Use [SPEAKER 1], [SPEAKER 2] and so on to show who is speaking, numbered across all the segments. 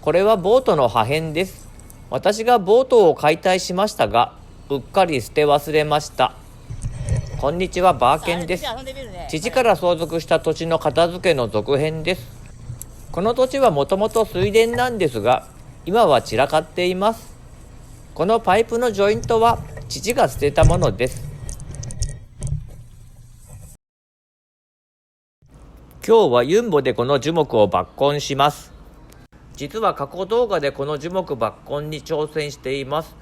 [SPEAKER 1] これはボートの破片です。私がボートを解体しましたが、うっかり捨て忘れました。こんにちは、バーケンです。父から相続した土地の片付けの続編です。この土地はもともと水田なんですが、今は散らかっています。このパイプのジョイントは父が捨てたものです。今日はユンボでこの樹木を抜根します。実は過去動画でこの樹木抜根に挑戦しています。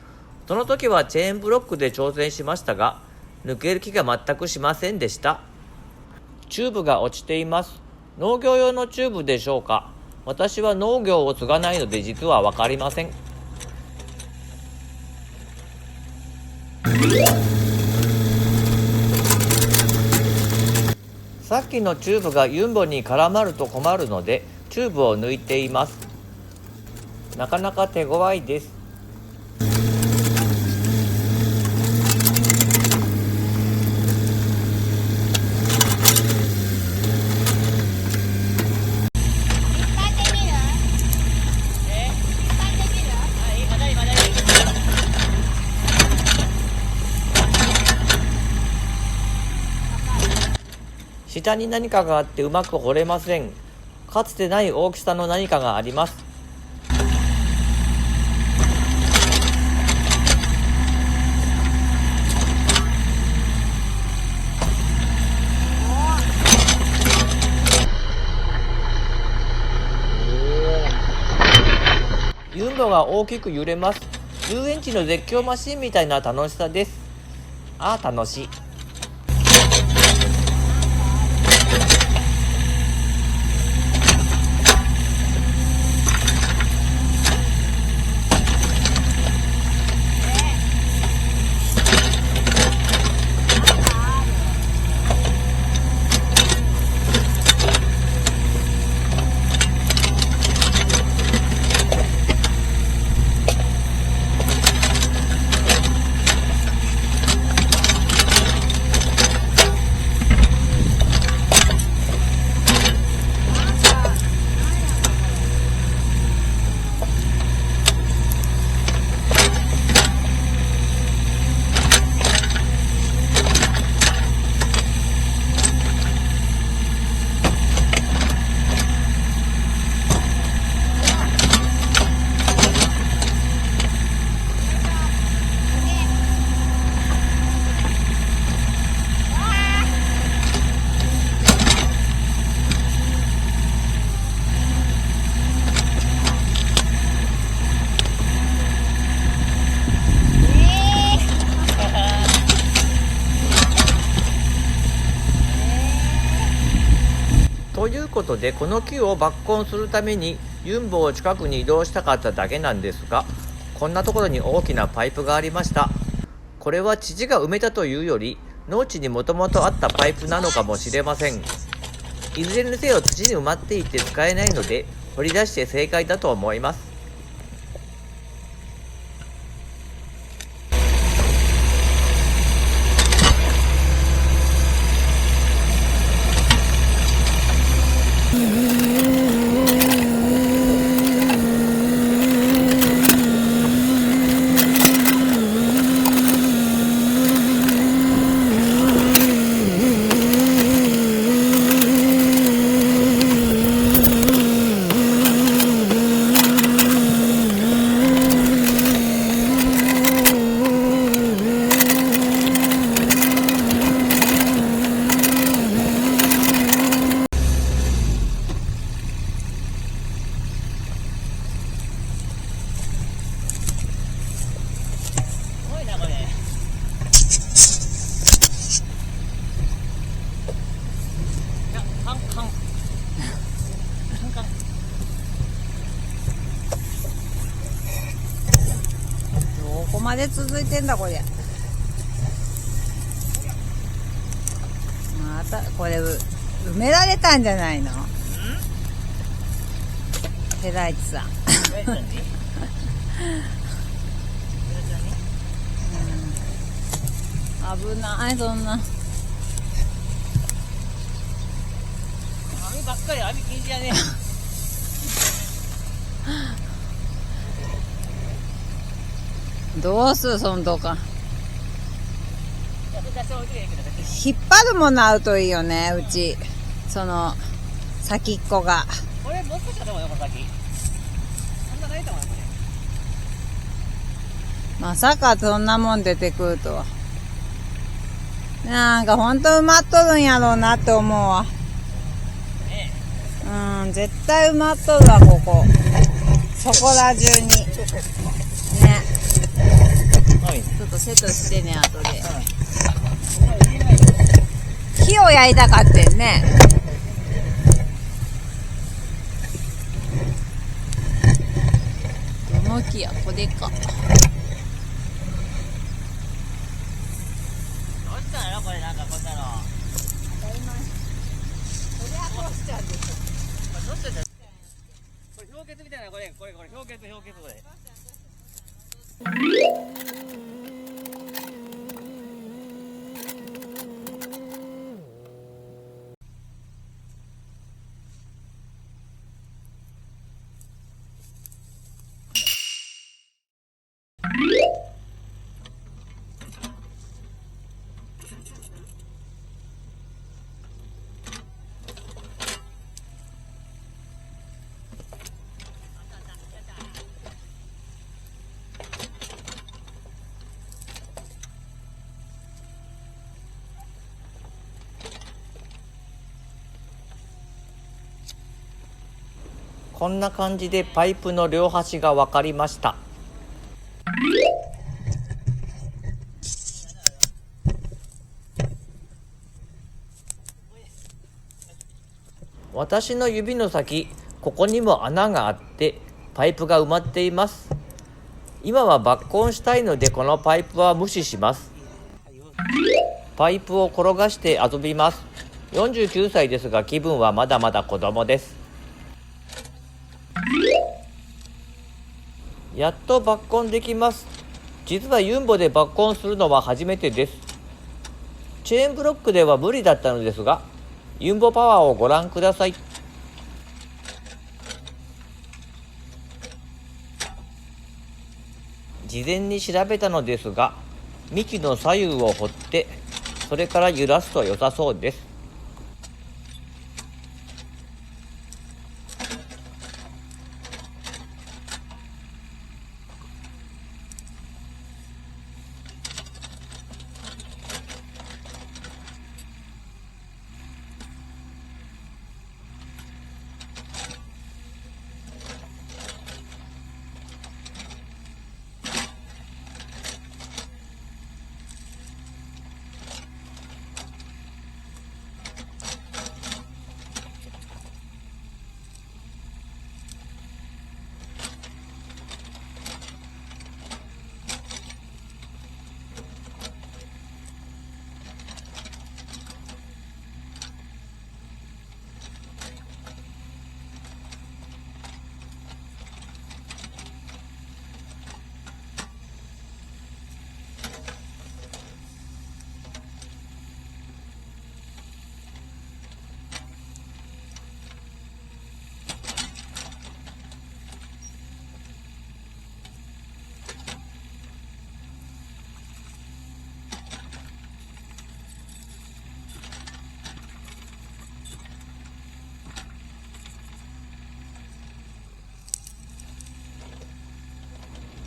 [SPEAKER 1] その時はチェーンブロックで挑戦しましたが、抜ける気が全くしませんでした。チューブが落ちています。農業用のチューブでしょうか。私は農業を継がないので実はわかりません。さっきのチューブがユンボに絡まると困るのでチューブを抜いています。なかなか手強いです。下に何かがあってうまく掘れません。かつてない大きさの何かがあります。ユンボが大きく揺れます。遊園地の絶叫マシンみたいな楽しさです。ああ、楽しい。ということでこの木を抜根するためにユンボを近くに移動したかっただけなんですが、こんなところに大きなパイプがありました。これは父が埋めたというより農地にもともとあったパイプなのかもしれません。いずれにせよ土に埋まっていて使えないので掘り出して正解だと思います。
[SPEAKER 2] どこまで続いてんだこれ。またこれ埋められたんじゃないの？寺市さん。危ないそんな。
[SPEAKER 1] 網ばっかり、網禁止やね。
[SPEAKER 2] どうするそのとか。引っ張るものあるといいよね、うち。その、先っこが。
[SPEAKER 1] これもう少しだと思うよ、この先。そんなないと思うよ、これ。
[SPEAKER 2] まさかそんなもん出てくるとは。なんかほんと埋まっとるんやろうなって思うわ。うん、絶対埋まっとるわ、ここ。そこら中に。ね。
[SPEAKER 1] はい。
[SPEAKER 2] ちょっとセットしてね、後で。木を焼いたかってんね。どの木や、これか。
[SPEAKER 1] どうしたのよ、これ、なんかこんなの。
[SPEAKER 2] 当たり前。そりゃこうしちゃうでしょ。
[SPEAKER 1] これどうしてんだよ。これ氷結みたいな、これ氷結、これ。こんな感じでパイプの両端が分かりました。私の指の先、ここにも穴があってパイプが埋まっています。今は抜根したいのでこのパイプは無視します。パイプを転がして遊びます。49歳ですが気分はまだまだ子供です。やっと抜根できます。実はユンボで抜根するのは初めてです。チェーンブロックでは無理だったのですが、ユンボパワーをご覧ください。事前に調べたのですが、幹の左右を掘ってそれから揺らすと良さそうです。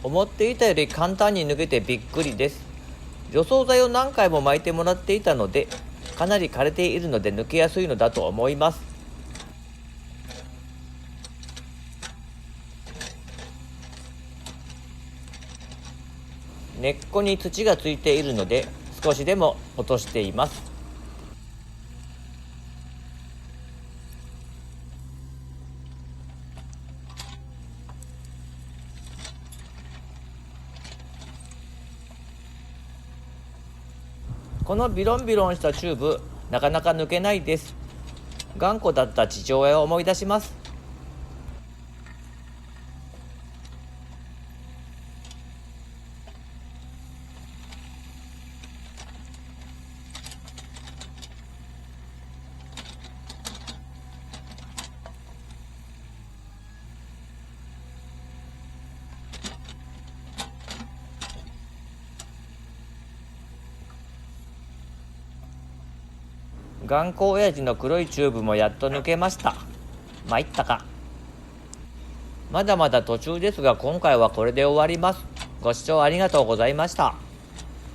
[SPEAKER 1] 思っていたより簡単に抜けてびっくりです。除草剤を何回も巻いてもらっていたので、かなり枯れているので抜けやすいのだと思います。根っこに土がついているので少しでも落としています。このビロンビロンしたチューブ、なかなか抜けないです。頑固だった父親を思い出します。頑固親父の黒いチューブもやっと抜けました。参ったか。まだまだ途中ですが、今回はこれで終わります。ご視聴ありがとうございました。